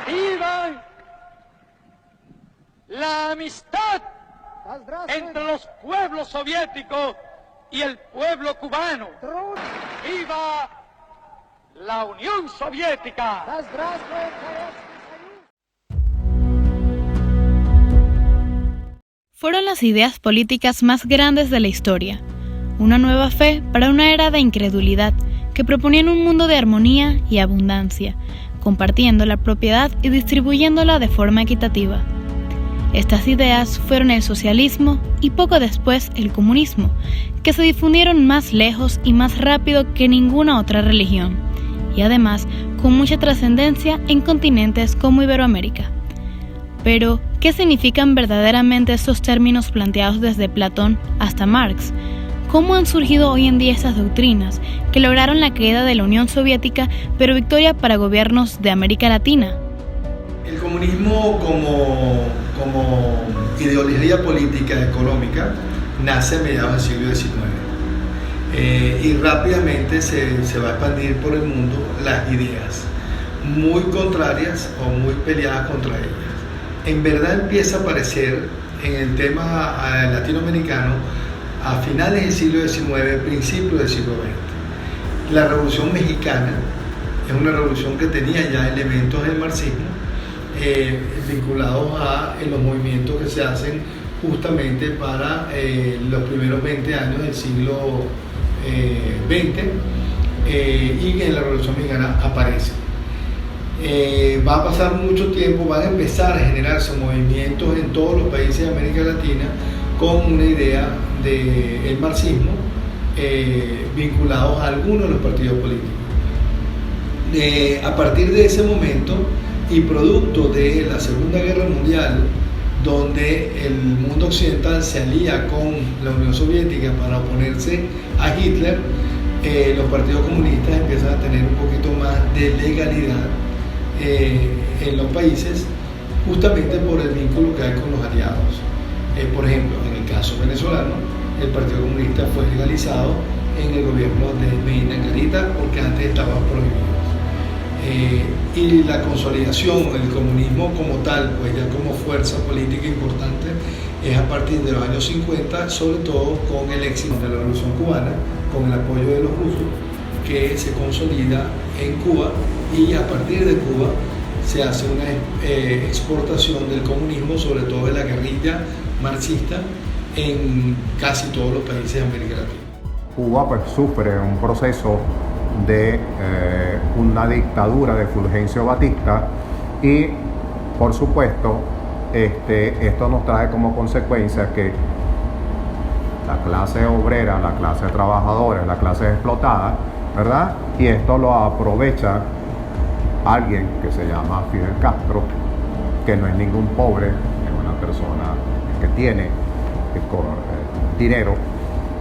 ¡Viva la amistad entre los pueblos soviéticos y el pueblo cubano! ¡Viva la Unión Soviética! Fueron las ideas políticas más grandes de la historia. Una nueva fe para una era de incredulidad que proponían un mundo de armonía y abundancia, compartiendo la propiedad y distribuyéndola de forma equitativa. Estas ideas fueron el socialismo y poco después el comunismo, que se difundieron más lejos y más rápido que ninguna otra religión, y además con mucha trascendencia en continentes como Iberoamérica. Pero, ¿qué significan verdaderamente estos términos planteados desde Platón hasta Marx? ¿Cómo han surgido hoy en día esas doctrinas que lograron la caída de la Unión Soviética, pero victoria para gobiernos de América Latina? El comunismo como ideología política económica nace a mediados del siglo XIX y rápidamente se va a expandir por el mundo las ideas muy contrarias o muy peleadas contra ellas. En verdad empieza a aparecer en el tema latinoamericano a finales del siglo XIX, principios del siglo XX. La Revolución Mexicana es una revolución que tenía ya elementos del marxismo vinculados a los movimientos que se hacen justamente para los primeros 20 años del siglo XX y en la Revolución Mexicana aparece. Va a pasar mucho tiempo, van a empezar a generarse movimientos en todos los países de América Latina con una idea del marxismo vinculados a algunos de los partidos políticos. A partir de ese momento y producto de la Segunda Guerra Mundial, donde el mundo occidental se alía con la Unión Soviética para oponerse a Hitler, los partidos comunistas empiezan a tener un poquito más de legalidad en los países, justamente por el vínculo que hay con los aliados. Por ejemplo, en el caso venezolano, el Partido Comunista fue legalizado en el gobierno de Medina Angarita porque antes estaba prohibido. Y la consolidación del comunismo como tal, pues ya como fuerza política importante, es a partir de los años 50, sobre todo con el éxito de la Revolución Cubana, con el apoyo de los rusos, que se consolida en Cuba, y a partir de Cuba se hace una exportación del comunismo, sobre todo de la guerrilla marxista, en casi todos los países de América Latina. Cuba pues sufre un proceso de una dictadura de Fulgencio Batista y por supuesto esto nos trae como consecuencia que la clase obrera, la clase trabajadora, la clase explotada, ¿verdad? Y esto lo aprovecha alguien que se llama Fidel Castro, que no es ningún pobre, es una persona que tiene dinero,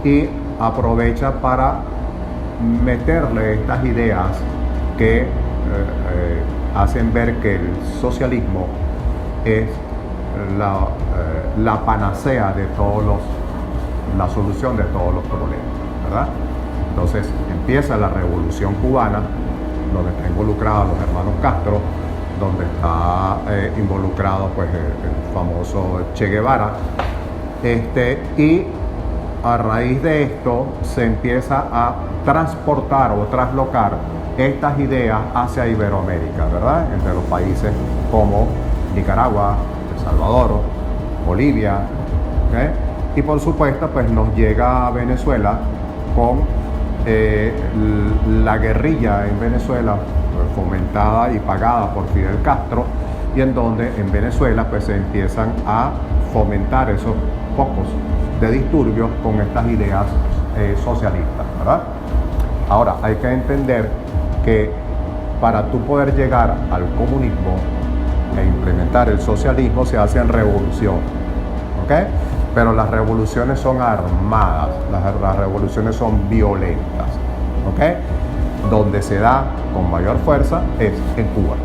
y aprovecha para meterle estas ideas que hacen ver que el socialismo es la panacea de la solución de todos los problemas, ¿verdad? Entonces empieza la Revolución Cubana, donde está involucrado los hermanos Castro, donde está involucrado pues el famoso Che Guevara, y a raíz de esto se empieza a transportar o traslocar estas ideas hacia Iberoamérica, ¿verdad? Entre los países como Nicaragua, El Salvador, Bolivia, ¿okay? Y por supuesto pues nos llega a Venezuela con la guerrilla en Venezuela, fomentada y pagada por Fidel Castro, y en donde en Venezuela pues se empiezan a fomentar esos focos de disturbios con estas ideas socialistas, ¿verdad? Ahora, hay que entender que para tú poder llegar al comunismo e implementar el socialismo se hacen revoluciones, ¿ok? Pero las revoluciones son armadas, las revoluciones son violentas, ¿ok? Donde se da con mayor fuerza es en Cuba.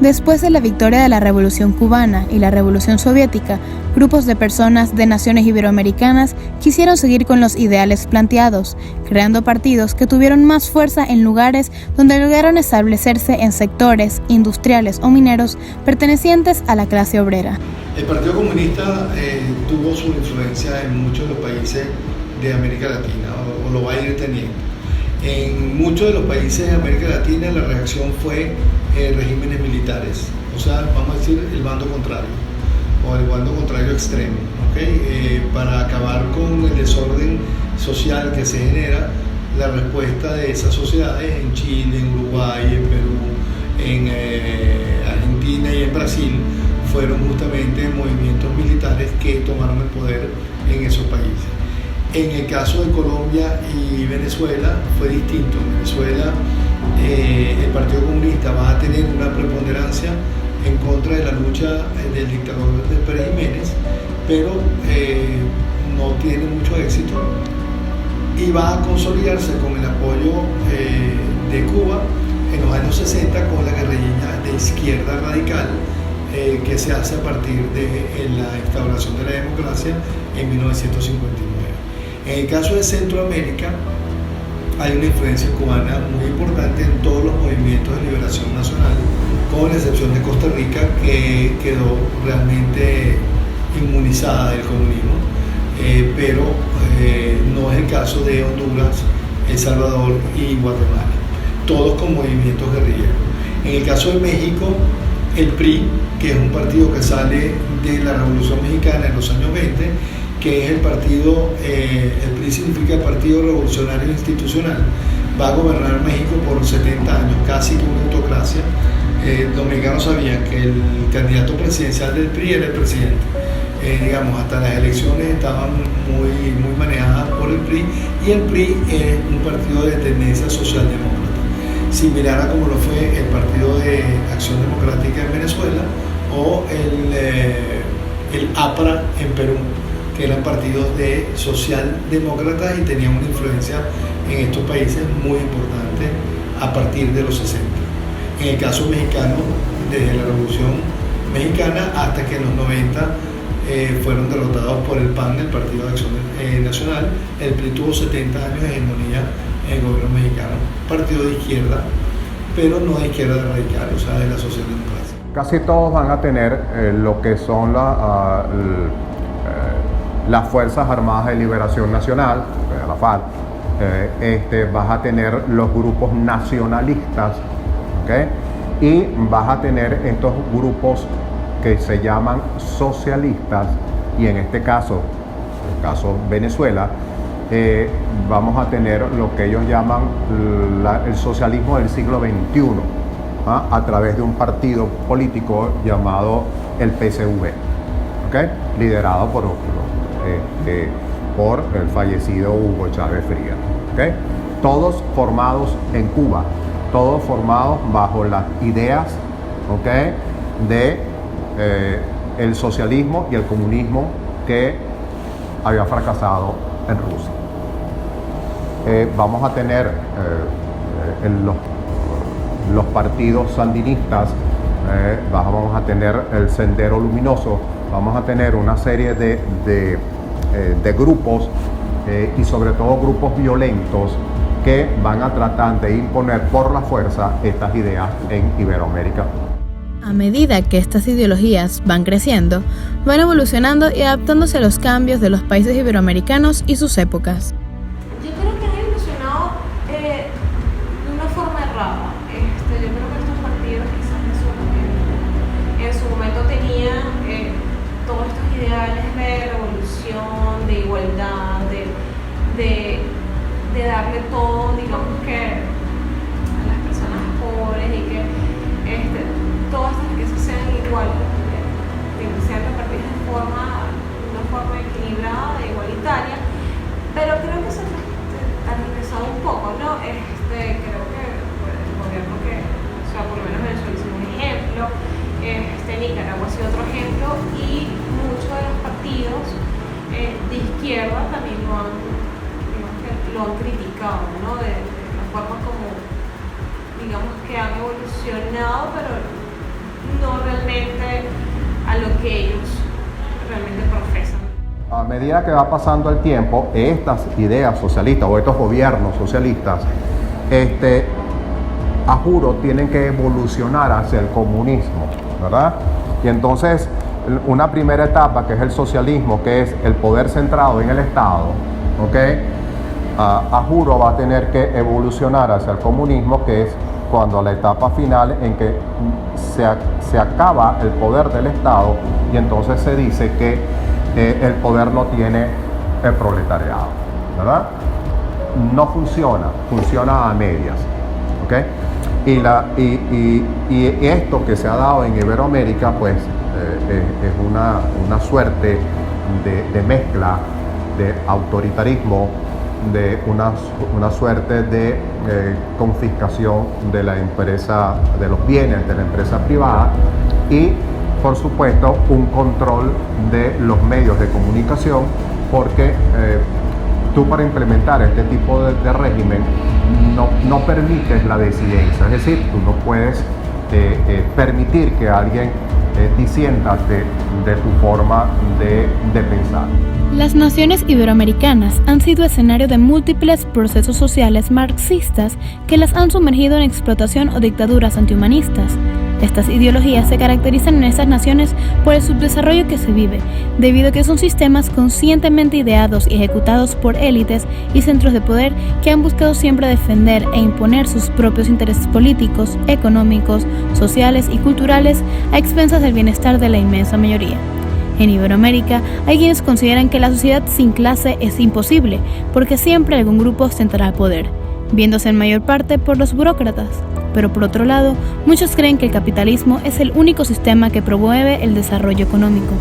Después de la victoria de la Revolución Cubana y la Revolución Soviética, grupos de personas de naciones iberoamericanas quisieron seguir con los ideales planteados, creando partidos que tuvieron más fuerza en lugares donde lograron establecerse en sectores industriales o mineros pertenecientes a la clase obrera. El Partido Comunista tuvo su influencia en muchos de los países de América Latina, o lo va a ir teniendo. En muchos de los países de América Latina la reacción fue regímenes militares, o sea, vamos a decir el bando contrario, o el bando contrario extremo, ¿okay? Para acabar con el desorden social que se genera. La respuesta de esas sociedades en Chile, en Uruguay, en Perú, en Argentina y en Brasil fueron justamente movimientos militares que tomaron el poder en esos países. En el caso de Colombia y Venezuela fue distinto. En Venezuela el Partido Comunista va a tener una preponderancia en contra de la lucha del dictador Pérez Jiménez, pero no tiene mucho éxito y va a consolidarse con el apoyo de Cuba en los años 60 con la guerrilla de izquierda radical que se hace a partir de la instauración de la democracia en 1959. En el caso de Centroamérica hay una influencia cubana muy importante en todos los movimientos de liberación nacional, con la excepción de Costa Rica, que quedó realmente inmunizada del comunismo, pero no es el caso de Honduras, El Salvador y Guatemala, todos con movimientos guerrilleros. En el caso de México, el PRI, que es un partido que sale de la Revolución Mexicana en los años 20, que es el partido, el PRI significa Partido Revolucionario Institucional, va a gobernar México por 70 años, casi como una autocracia. Los mexicanos sabían que el candidato presidencial del PRI era el presidente. Digamos, hasta las elecciones estaban muy manejadas por el PRI, y el PRI es un partido de tendencia socialdemócrata, similar a como lo fue el Partido de Acción Democrática en Venezuela o el APRA en Perú, que eran partidos de socialdemócratas y tenían una influencia en estos países muy importante a partir de los 60. En el caso mexicano, desde la Revolución Mexicana hasta que en los 90 fueron derrotados por el PAN, el Partido de Acción Nacional. El PRI tuvo 70 años de hegemonía en el gobierno mexicano, partido de izquierda, pero no de izquierda radical, o sea, de la socialdemocracia. Casi todos van a tener lo que son las Fuerzas Armadas de Liberación Nacional, la FARC. Vas a tener los grupos nacionalistas, ¿okay? Y vas a tener estos grupos que se llaman socialistas, y en este caso, el caso Venezuela, vamos a tener lo que ellos llaman el socialismo del siglo XXI, ¿ah? A través de un partido político llamado el PSV, ¿okay? Liderado por el fallecido Hugo Chávez Frías, ¿okay? Todos formados en Cuba, todos formados bajo las ideas, ¿okay? de el socialismo y el comunismo que había fracasado en Rusia. Vamos a tener los partidos sandinistas, vamos a tener el Sendero Luminoso, vamos a tener una serie de grupos y sobre todo grupos violentos que van a tratar de imponer por la fuerza estas ideas en Iberoamérica. A medida que estas ideologías van creciendo, van evolucionando y adaptándose a los cambios de los países iberoamericanos y sus épocas. Yo creo que han evolucionado de una forma errada. Yo creo que estos partidos quizás en su momento tenían todos estos ideales de revolución, de igualdad, de darle todo, digamos que a las personas pobres, y que todas estas riquezas sean iguales, que sean repartidas de una forma equilibrada e igualitaria, pero creo que se ha regresado un poco, ¿no? Creo que el gobierno o sea, por lo menos Venezuela es un ejemplo, Nicaragua ha sido otro ejemplo, y muchos de los partidos de izquierda también lo han criticado, ¿no? De la forma como, digamos, que han evolucionado, pero no realmente a lo que ellos realmente profesan. A medida que va pasando el tiempo, estas ideas socialistas o estos gobiernos socialistas, a juro tienen que evolucionar hacia el comunismo, ¿verdad? Y entonces una primera etapa, que es el socialismo, que es el poder centrado en el Estado, ¿ok? A juro va a tener que evolucionar hacia el comunismo, que es cuando la etapa final en que se acaba el poder del Estado y entonces se dice que el poder lo tiene el proletariado, ¿verdad? No funciona, funciona a medias, ¿ok? Y esto que se ha dado en Iberoamérica, pues es una suerte de mezcla de autoritarismo, de una suerte de confiscación de la empresa, de los bienes de la empresa privada y, por supuesto, un control de los medios de comunicación, porque tú, para implementar este tipo de régimen, no permites la disidencia, es decir, tú no puedes permitir que alguien disienta de tu forma de pensar. Las naciones iberoamericanas han sido escenario de múltiples procesos sociales marxistas que las han sumergido en explotación o dictaduras antihumanistas. Estas ideologías se caracterizan en estas naciones por el subdesarrollo que se vive, debido a que son sistemas conscientemente ideados y ejecutados por élites y centros de poder que han buscado siempre defender e imponer sus propios intereses políticos, económicos, sociales y culturales a expensas del bienestar de la inmensa mayoría. En Iberoamérica hay quienes consideran que la sociedad sin clase es imposible, porque siempre algún grupo ostentará el poder, viéndose en mayor parte por los burócratas. Pero por otro lado, muchos creen que el capitalismo es el único sistema que promueve el desarrollo económico.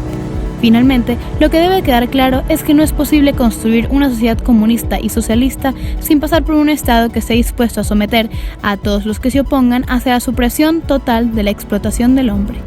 Finalmente, lo que debe quedar claro es que no es posible construir una sociedad comunista y socialista sin pasar por un Estado que esté dispuesto a someter a todos los que se opongan hacia la supresión total de la explotación del hombre.